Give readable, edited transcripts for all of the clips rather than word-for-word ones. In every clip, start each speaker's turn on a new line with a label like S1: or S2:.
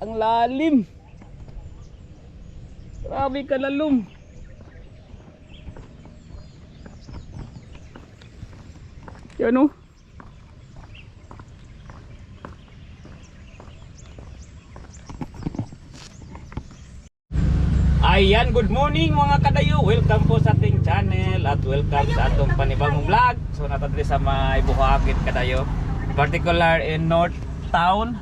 S1: ang lalim. Grabe kalalom. Yan o. Ayan, good morning mga kadayo. Welcome po sa ating channel at welcome sa atong panibagong vlog. So natadali sa may Buhakit kadayo, particular in North Town.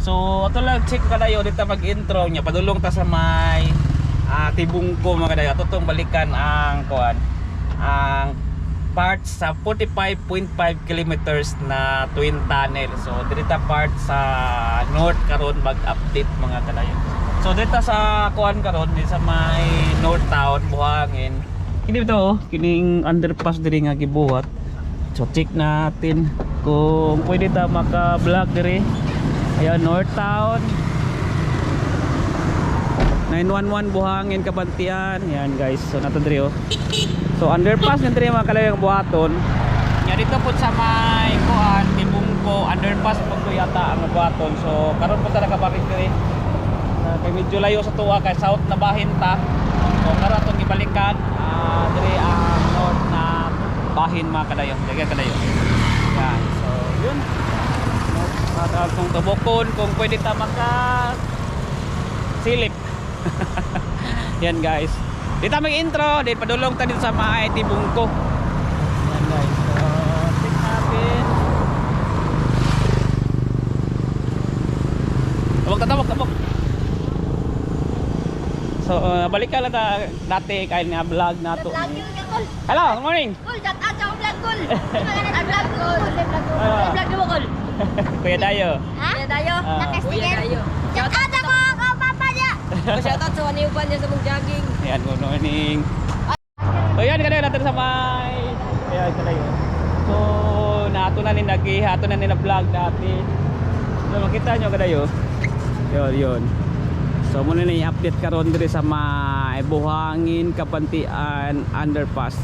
S1: So ito lang check kadayo dito mag-intro nya. Padulong ta sa may Tibungko mga kadayo. Ato tong balikan ang kuan ang part sa 45.5 kilometers na twin tunnel. So dito part sa North karon mag-update mga kadayo. So dito sa kuan karon di sa may North Town Buhangin. Hindi to kining underpass diri nga gibuhat. So check natin kung pwede ta maka-vlog diri. Ayan, North Town 911 Buhangin Kabantian. Ayan guys, so nato diri oh. So underpass nga diri mga kalayang buhaton. Nya dito po sa may kuan Tibungko underpass po yata ang buhaton. So karon po ta nakabalik diri. Kay medyo layo sa tuwa kay south na bahin ta. So karon atong gibalikan diri ang north na bahin mga kadayo. Dagan kadayo. Yan. So yun. Kung tubokon kung pwede ta maka silip. Yan guys. Dito mag-intro, di padulong ta dito sa may Tibungko. Yan guys. So check natin. Tabok. So balikan lang ta dati kay na vlog nato. Hello, good morning.
S2: Kul, dat aja vlog kul. Vlog mo kul.
S1: Kuya Dayo.
S2: Ha? Kuya Dayo.
S3: Kuya Dayo.
S2: Shout out ako papa niya.
S3: Shout out sa waniuban niya sa mong jogging.
S1: Ayan, good morning. So yan kadayo natin sa may ayan kadayo. So nato na ni naghihato na ni na vlog dati. So makita nyo kadayo. Yun. So muna na i-update karon diri sa may Buhangin Kabantian underpass.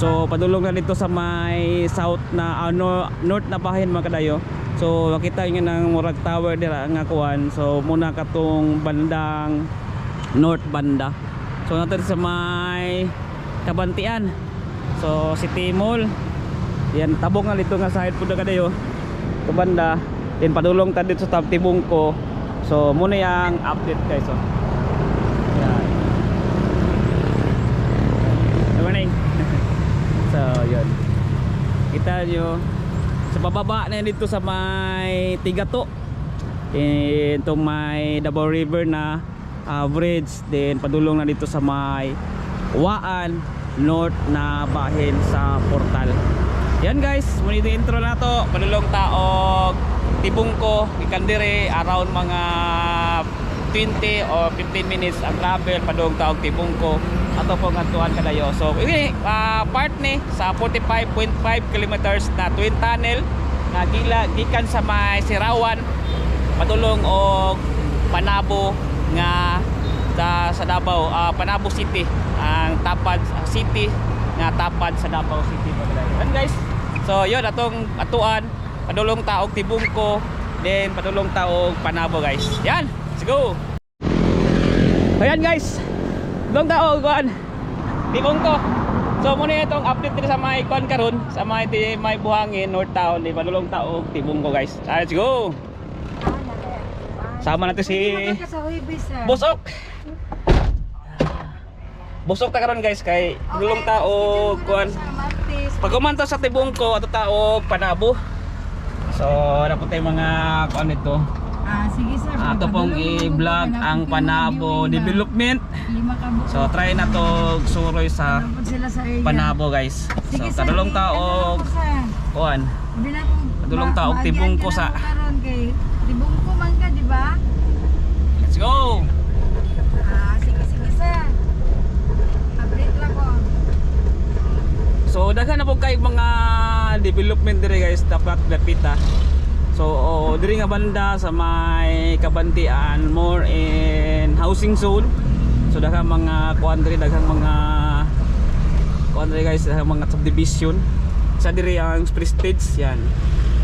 S1: So padulong na dito sa may south na north na bahin mga kadayo. So makita nyo ng murag tower dira nga kuan. So muna katong bandang north banda. So nato sa may Kabantian. So City Mall. Yan tabok nga dito nga side pud kadayo. To banda. Then padulong ta dito sa Tibungko. So muna yang update guys. So yan. Good morning. So yun, kita nyo sa bababa na dito sa may Tigato, ito may Davao River na bridge. Then padulong na dito sa may Waan North na bahin sa portal. Yan guys, muna ito intro na to. Padulong taog Tibungko, ikan dire around mga 20 or 15 minutes ang travel padung taog Tibungko ato po ngadtuan kadayo. So ini part ni sa 45.5 kilometers na twin tunnel na gikan sa may Sirawan padulong og Panabo nga sa Davao, Panabo City ang tapad city nga tapad sa Davao City kadayo. And guys, so yun atong atuan padulong taog Tibungko, then padulong taog Panabo guys. Yan, let's go. Ayan guys, padulong taog kuan Tibungko. So muna itong update dito sa may kuan karon sa may Buhangin North Town, di padulong taog Tibungko guys. Let's go. Sama natin si Busok. Busok ta karon guys kay padulong taog kuan. Pag umanto sa Tibungko ato taog Panabo. So dapat tayo mga kuan nito.
S2: Sige sir.
S1: Ato pong i-vlog ang Panabo development. So try na to suroy sa Panabo guys. So kadulong taog kuan. Kadulong taog Tibungko sa
S2: Tibungko man ka, di ba?
S1: Let's go.
S2: Sige sir. Update lang ko.
S1: So daghan na po kay mga development dire guys dapat dapita. So diri nga banda sa may Kabantian more in housing zone. So daghang mga kuan diri, daghang mga kuan diri guys, daghang mga subdivision. Sa diri ang prestige yan.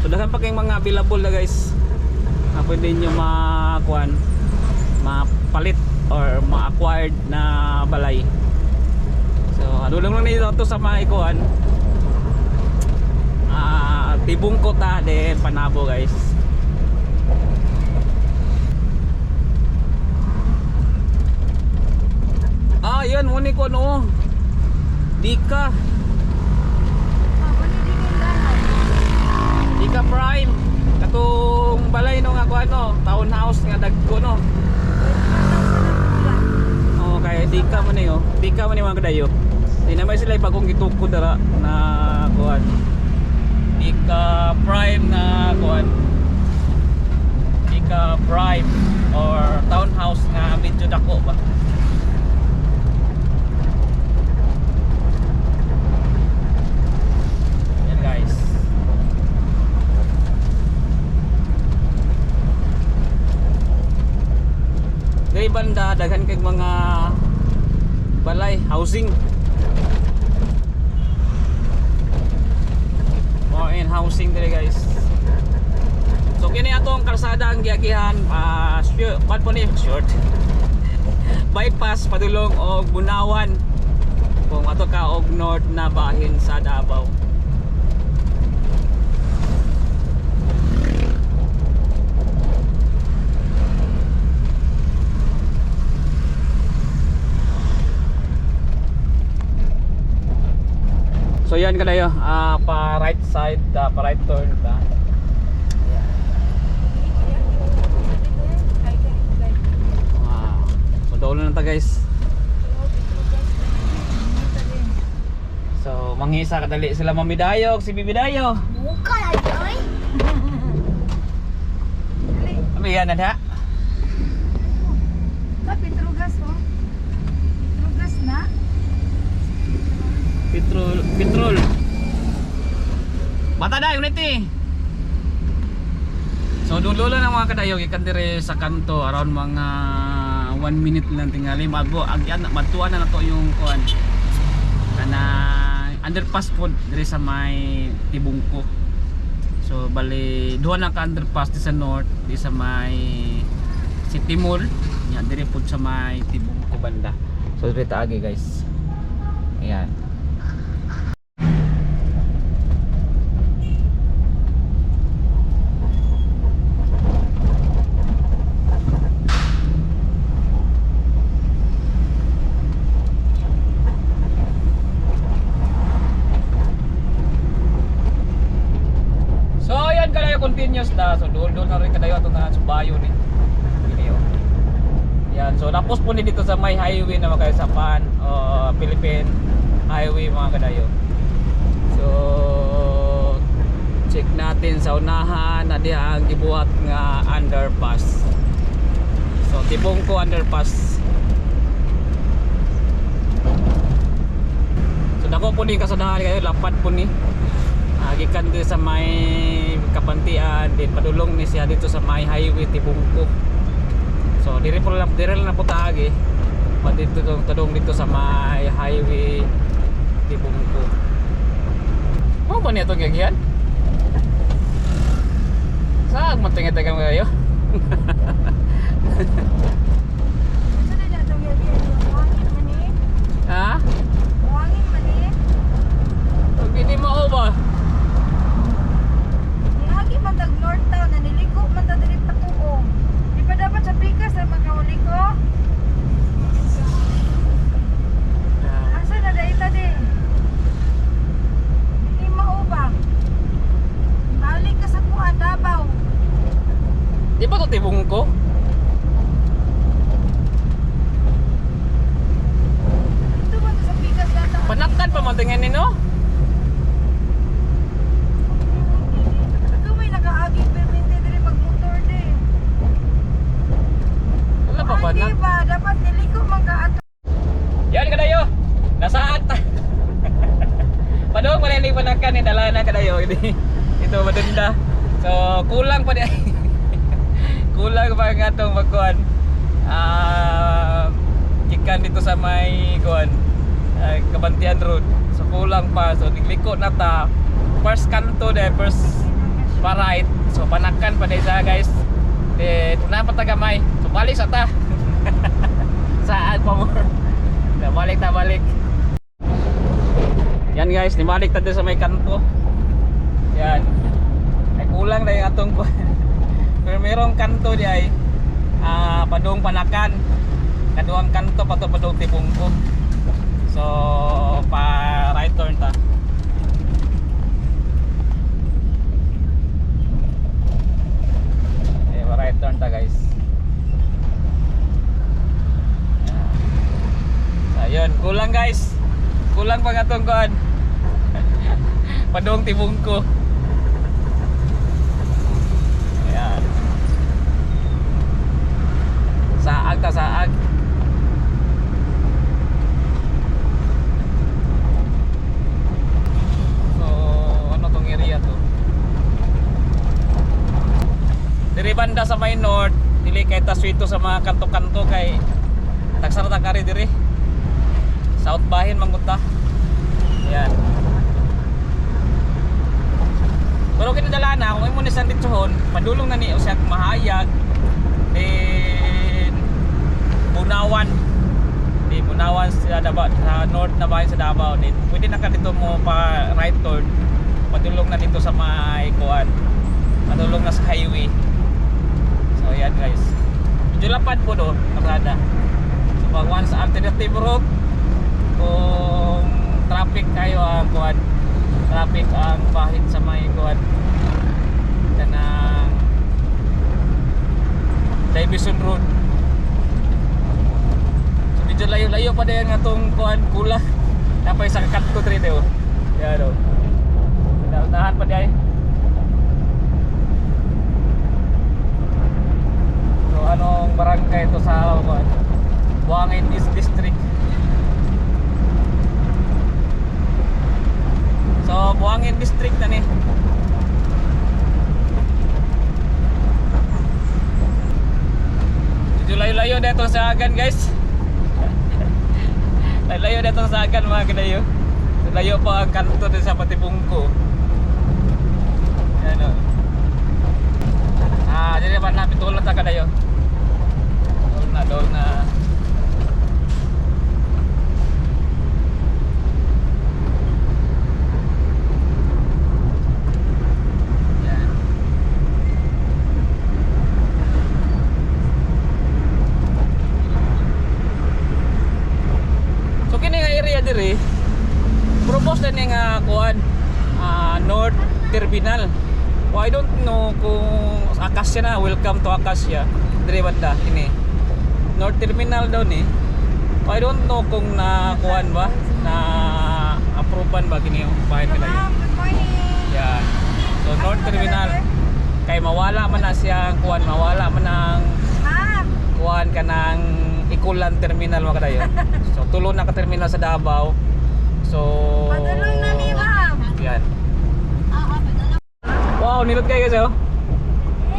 S1: So daghang pa kay mga available na guys. Pwede nyo makuan mapalit or ma-acquired na balay. So ano lang nito to sa mga ikuan, tibungko ta then Panabo guys. Yun muni ko no Dika Prime katong balay no nga ko townhouse nga dagko no. Kaya Dika man yo, Dika man mga kadayo. Di na may sila bagong gitukod dara na kuan. Dika Prime na kuan. Dika Prime or townhouse nga medyo dako ba. Yan guys. Dari banda daghan kay mga balay housing. More in housing diri guys. So kini atong kalsada ang giagihan short. Bypass padulong og Bunawan. Kung ato ka og north na bahin sa Davao. So yan kadayo, pa right side, pa right turn ta. Madaulo na ta guys. So manghisa kadali sila Mamidayog, si Bibidayo.
S2: Buka na joy.
S1: Abi yan na.
S2: Petrugas oh. Petrugas na.
S1: Petrol. Bata na unit eh. So dulo lang mga kadayog ikan dire sa kanto around mga 1 minute lang tingali mago agyan matuan na nato yung kuan. Kana underpass po dire sa may Tibungko. So bali duha na ka underpass di sa north, di sa may City Mall. Yan dire po sa may Tibungko banda. So dire ta agi guys. Ayan. Continuous na, so doon na rin kadayo ito na Subayo ni video. Yan, so tapos po dito sa may highway na magkaisapan Philippine Highway mga kadayo. So check natin sa unahan na diha ang gibuhat nga underpass. So Tibungko underpass. So dako po ni kasadahan kayo, lapad po ni gikan din sa may Kapantian, din padulong ni siya dito sa may highway Tibungko. So dire lang na po taagi dito tadong dito sa may highway Tibungko. Mo ba niya itong gagihan? Saan mo tingin-tingin kayo? Ha?
S2: Buhangin man eh.
S1: Pag hindi mo ba?
S2: Nihagi man tag North Town na niliko man ta diri patuong. Di pa dapat sa Pikas na magkawaliko. Asa na daita din? Hindi maubang. Balik ka sa kuan Davao.
S1: Di ba ito Tibungko?
S2: Ito man to sa Pikas data.
S1: Panakan pa mantingin ni no?
S2: Ito may nakaagi permente diri magmotor din.
S1: Wala pa ba na?
S2: Di ba dapat niliko man ka ato.
S1: Yan kadayo. Nasaat. Padung pala hindi panakan ni dala na kadayo ini. Ito madenda. So kulang pa di. Kulang pa nga itong magkuhan ikan dito sa may kuhan Kabantian Road. So kulang pa. So nagliko na ta. First kanto de, first pa right. So panakan pa de sa guys. De tuna pa tagamay. So balik sa ta. saan pa mo. Balik. Yan guys, nibalik tayo sa may kanto. Yan. Ay kulang na yung atong ko. Pero mayroong kanto di ay padung panakan. Kaduang kanto padung tibungko. So pa right turn ta. Pa right turn ta guys. Ayun, kulang guys. Kulang pa nga itong kuhan. Padung tibungko. Ayan. Saag ta saag. So, ano tong area to? Diri banda sa may north, dili kay taswito sa mga kanto-kanto kay tagsarata kari diri. South Bahin manguta. Ayan. Pero kinadala na kung imo ni sanditsohon, padulong na ni usa mahayag. Then Bunawan. Di Bunawan sa Davao, sa north na bahin sa Davao din. Pwede na ka dito mo pa right turn. Padulong na dito sa may kuan. Padulong na sa highway. So ayan guys. Medyo lapad po do, kabrada. So pag once alternative route, kung traffic kayo ang kuan, traffic ang bahid sa may kuan kanang Davison Road. So medyo layo-layo pa din nga tong kuan kula. Napay sa kanto tre daw. Yan do. Dahan pa di. So anong barangay to sa kuan? Buangin East District. So, Buangin District na ni. Medyo layo-layo dito sa agan guys. Layo dito sa agan mga kadayo. Layo pa ang kanto din sa Patibungko. Yan o. Dili pa napit tulad na kadayo. Doon na. Dire propose na nga kuan North Terminal. Oh, I don't know kung Acacia na, welcome to Acacia. Dire banda ini North Terminal daw ni. Oh, I don't know kung na kuan ba na approvean ba kini yung bahay nila.
S2: Good morning.
S1: Yeah. So North Terminal kay mawala man na siya kuan, mawala man ang kuan kanang Ikulan Terminal mga kadayo. So tulo na ka terminal sa Davao. So
S2: Padulong na ni ma'am.
S1: yan. Wow, nilot kayo guys oh.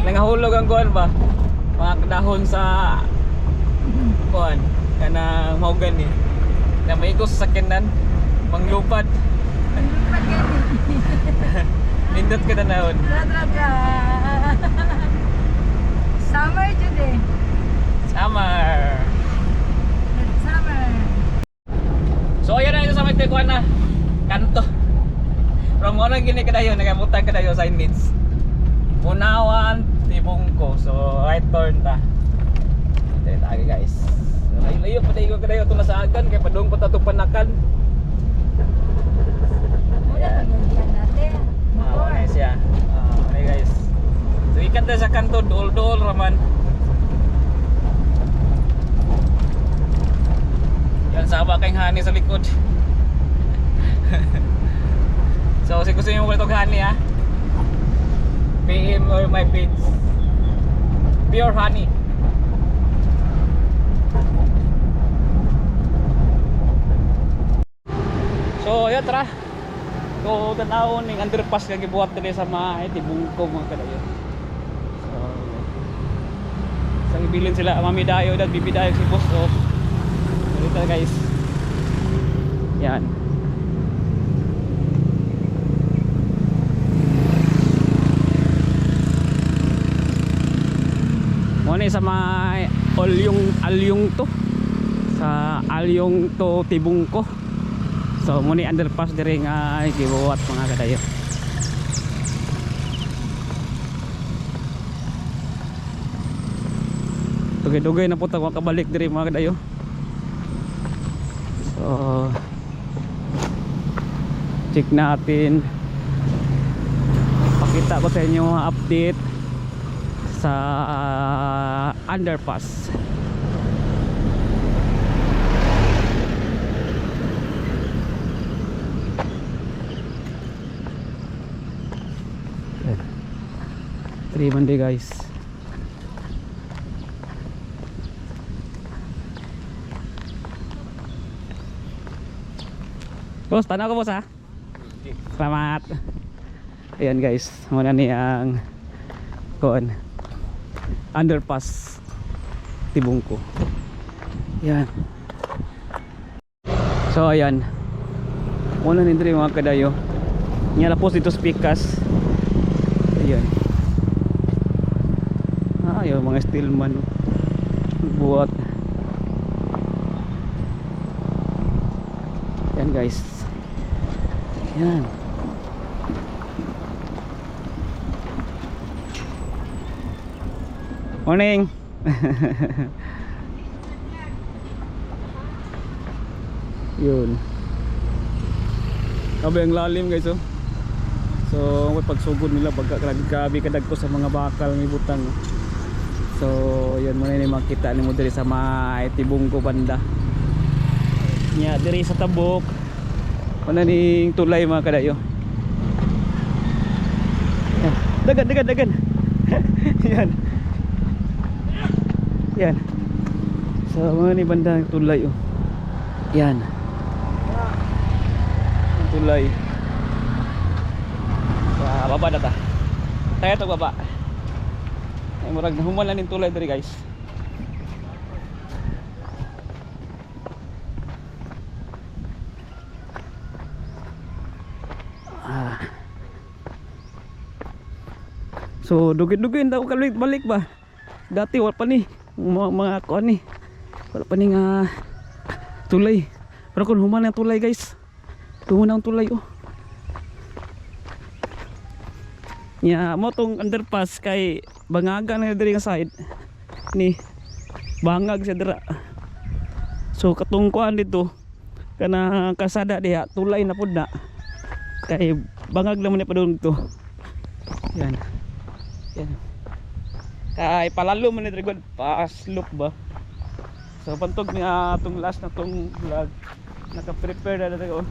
S1: Nangahulog ang kuan ba? Mga kadahon sa kuan kanang mahogany. Na may ikos sa sakyanan, manglupad.
S2: Lupad gani.
S1: Nindot ka tanahon.
S2: Draga. Summer today.
S1: Summer.
S2: Summer.
S1: So ayan na ito sa may kuan na kanto. From ano gini kadayo, nagamutan kadayo signage. Bunawan, Tibungko. So right turn ta. Ito lagi guys. Layo-layo pa tayo kadayo ito sa agan kay padung pa ta panakan.
S2: Muna pagyan natin. Motor.
S1: Nice ya. Okay guys. So ikat na sa kanto, dool-dool raman. Yan sama kayong hani sa likod. So kung gusto nyo mo itong honey ha, PM or my page, pure honey. So yun tara. So tanaw ning underpass nga gibuhat dili sa mga Tibungko mga kadayo. So sang ibilin sila mami dayo dag bibi dayo si boss oh. Dito guys. Yan. Mo ni sa mga alyong to. sa Alyong to Tibungko. So muni underpass diri nga gibuhat mga kadayo. Dugay-dugay na po ta kabalik diri mga kadayo. So check natin, pakita ko sa inyo mga update sa underpass. Three Monday guys. Boss, tanaw ko boss ha. Selamat. Ayan guys, muna ni ang kuan underpass Tibungko. Yan. So ayan, muna ni diri mga kadayo. Nya lapos dito speakers. Ayan. Yung mga steelman buat. Yan guys. Yan. Morning. Yun. Kabe ang lalim guys oh. So pagsugod nila pagkakabi kadag ko sa mga bakal may butang. So yun muna ni makita ni mo diri sa may Tibungko banda. Nya diri sa tabok. Mana ning tulay mga kadayo. Yan. Dagan. Yan. Yan. So mga ni banda tulay oh. Yan. Tulay. Baba na ta. Tayo to baba. Ay murag nahuman lang ning tulay diri guys. So dugin-dugin daw balik ba. Dati wala pa ni mga kuan ni. Wala pa ni nga tulay. Pero kun human ang tulay guys. Human ang tulay oh. Nya mo tong underpass kay bangaga na diri nga side ni bangag siya dira. So katong kuan dito kana kasada diha tulay na pud na kay bangag naman ni padung to. Yan. Yan. Kay palalo man ni diri pa slope ba. So pantog ni atong last na tong vlog naka-prepare na dito.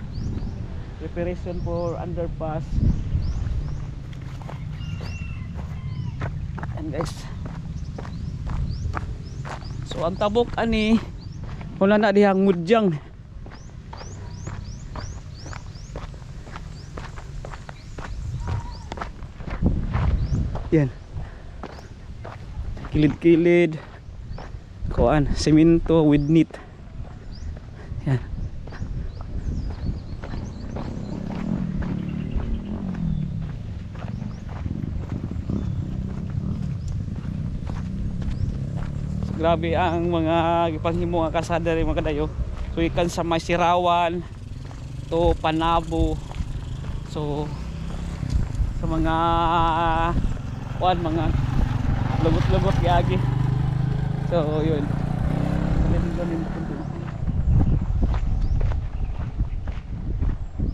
S1: Preparation for underpass. And guys. So ang tabok ani wala na dihang mudyang. Yan. Kilid-kilid. Kuan, semento with neat. Yan. Grabe ang mga gipanghimo nga kasada rin mga kadayo. So ikan sa Masirawan to Panabo. So sa mga mga lugot-lugot gagi. So yun.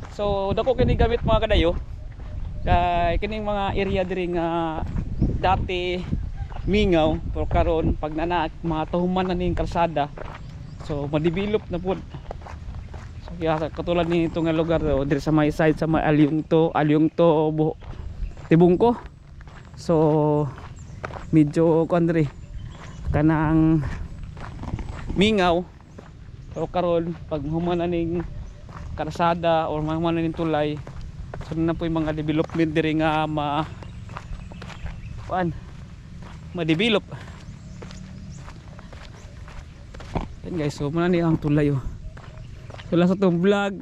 S1: So dako kini gamit mga kadayo. Kay kining mga area diri nga dati mingaw pero karon pag nana mga tuhuman na ning kalsada so ma-develop na pud. So kaya katulad nito nga lugar diri sa may side sa may Alyong to Tibungko. So medyo kuandre kanang mingaw pero karon pag human na ning kalsada or human na ning tulay so na po yung mga development diri nga ma-develop. Yan guys, so muna niya ang tulay oh. So lang sa itong vlog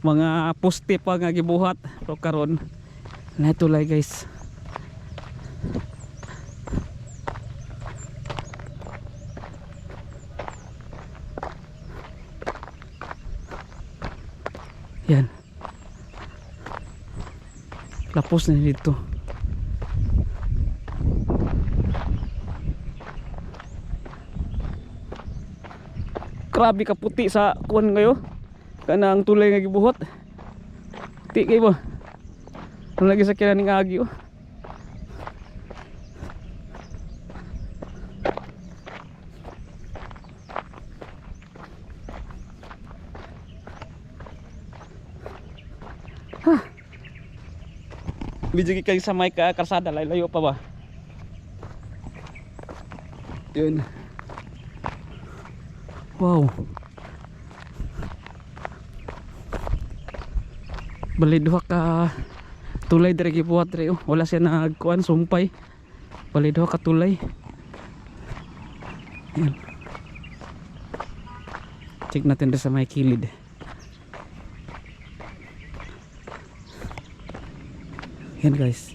S1: mga poste pa nga gibuhat pero karon na tulay guys. Yan. Lapos na dito. Grabe ka puti sa kuwan kayo. Kana ang tulay nga gibuhat. Puti kayo ba? Ang lagi sa kinaning agi oh. Medyo kay sa may karsada, layo pa ba? Yun. Wow. Bali duha ka tulay dire gibuhat dire oh. Wala siya nagkuan sumpay. Bali duha ka tulay. Yan. Check natin sa may kilid. Yan guys.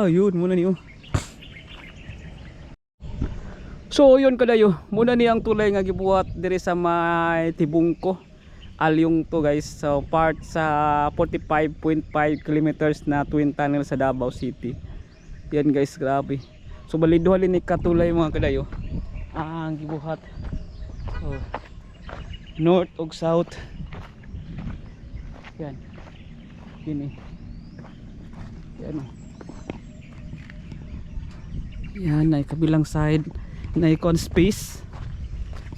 S1: Yun muna niyo. So yun kadayo, muna ni ang tulay nga gibuhat diri sa may Tibungko. Alyong to guys. So part sa 45.5 kilometers na twin tunnel sa Davao City. Yan guys, grabe. So baliduhan ni katulay mga kadayo. Ang gibuhat. So north ug south. Yan. Kini. Yan o. Yan ay kabilang side na icon space.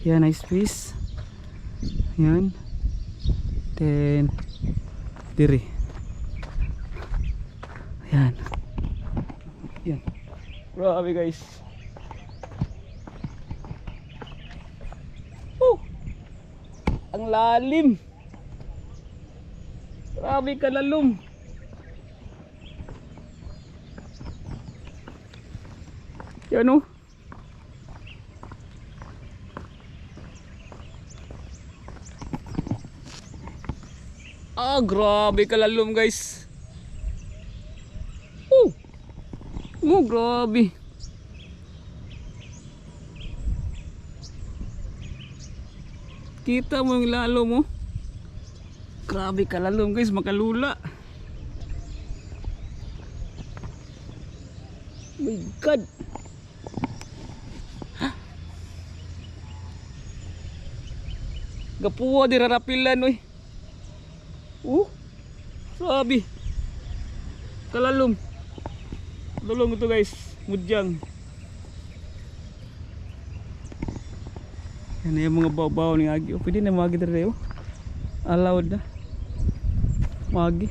S1: Yan ay space. Yan. Then diri. Yan. Yan. Grabe guys. Ang lalim. Grabe kalalum. Yan o. Grabe kalalom guys. Grabe. Kita mo yung lalo mo. Grabe kalalom guys, makalula. My God. Gapuwa di rarapilan oy. Sabi. Kalalom. Kalalom ito guys, mudyang. Yan yung mga baw-baw ni agi. Pwede na magi dito. Allowed na. Magi.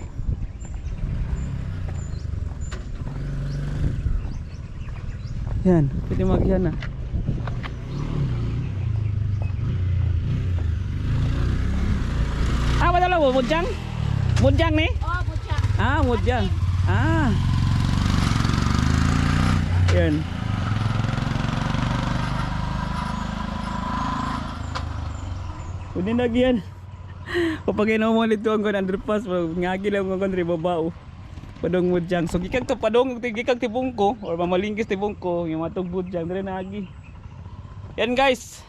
S1: Yan, pwede magi yan na. Padahal mo, mudyang? Mudyang nih?
S3: Oh, mudyang.
S1: Mudyang. Yan. Pwede na yan. Kapag inaw nito ang underpass, ngagi lang ang kandri babao. Padong mudyang. So gikag to padong gikag Tibungko or mamalingkis Tibungko yung matong mudyang dire nagi. Yan guys.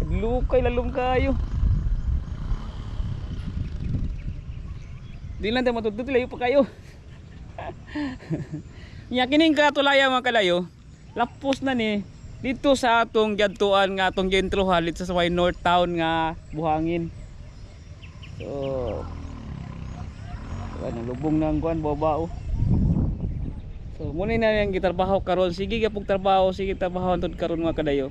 S1: Lukay lalong kayo. Di lang tayo matutuloy, layo pa kayo. Yakining katulaya mga kalayo. Lapos na ni dito sa atong giadtuan nga atong gentro halit sa Saway North Town nga buhangin. So ano lubong nang kuan babao. So muna na yang gitrabaho karon. Sige gyapon trabaho, sige trabaho antud karon mga kadayo.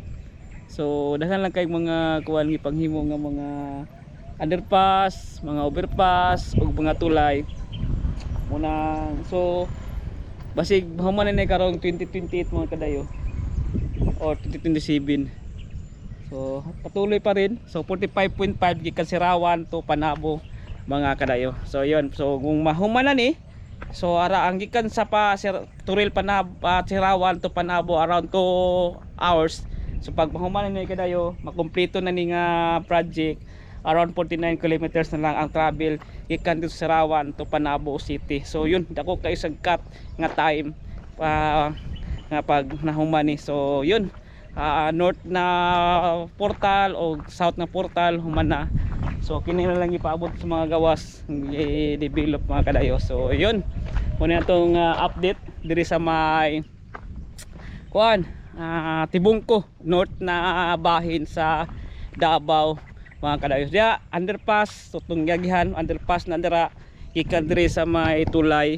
S1: So daghan lang kay mga kuan gipanghimo nga mga underpass, mga overpass ug mga tulay. Muna so basig human na karon 2028 mga kadayo or 2027. So patuloy pa rin. So 45.5 gikan Sirawan to Panabo mga kadayo. So yun. So kung mahuman na ni so ara ang gikan sa Turil Panabo Sirawan to Panabo around 2 hours. So pag mahuman na ni kadayo makumpleto na ni nga project around 49 kilometers na lang ang travel gikan dito sa Sirawan to Panabo City. So yun dako kay sagkat nga time nga pag nahuman ni. So yun north na portal o south na portal human na. So kini na lang ipaabot sa mga gawas i-develop mga kadayo. So yun muna itong update diri sa may kuan Tibungko north na bahin sa Davao mga kadayo. Diya underpass tutong yagihan underpass na dira ikan diri sa may Tulay,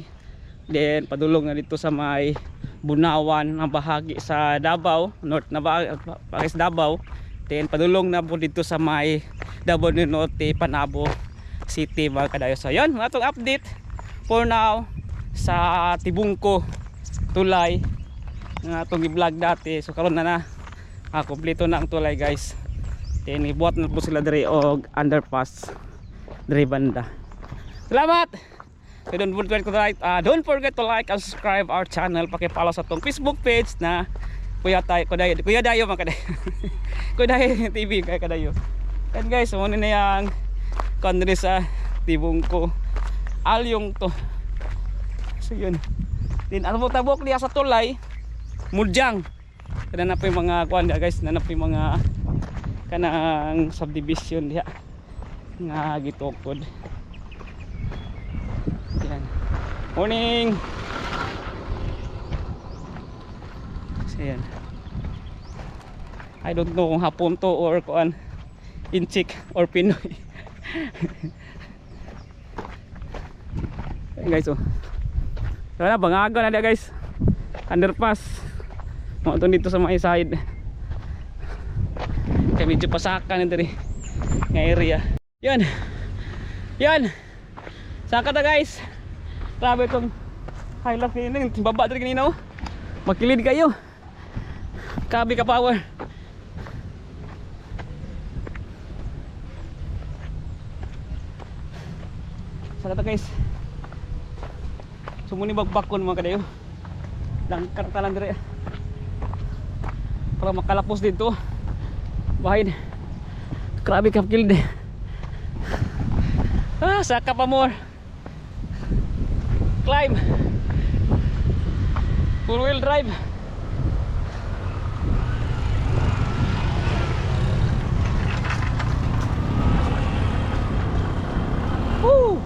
S1: then padulong na dito sa may Bunawan na bahagi sa Davao north na bahagi sa Davao, then padulong na po dito sa may Davao del Norte, Panabo City mga kadayo. So yun mga itong update for now sa Tibungko Tulay nga itong i-vlog dati. So karon na kompleto na ang Tulay guys, then ibuhat na po sila diri og underpass diri banda. Salamat. So don't forget to like and subscribe our channel. Paki-follow sa tong Facebook page na Kuya Dayo mga kadayo. Kuya Dayo TV kay kadayo. And guys, muna na yang kandre sa Tibungko Alyong to. So yun. Din ano mo tabok diya sa Tulay, Mudyang. Kana na po yung mga kuan guys, na po yung mga kanang subdivision diha nga gitukod. Yan. Morning. So yan. I don't know kung hapon to or kuan Inchik or Pinoy. Yan guys oh. So na bangaga na dia guys. Underpass. Mo dito sa may side. Kaya medyo pasakan na diri nga area. Yan. Yan. Saka na guys. Grabe itong highlight kanina. Baba dito kanina oh. Makilid kayo. Kabi ka power. Saka na guys. Sumuni bagbakon mga kadayo. Langkar talang dito. Para makalapos dito. Bahin. Grabe ka kilid. Saka pa more. Climb. Full wheel drive. Woo!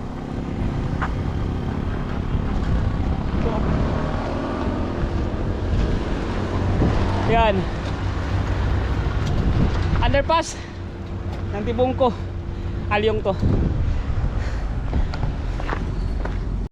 S1: Yan. Underpass ng Tibungko Alyong to.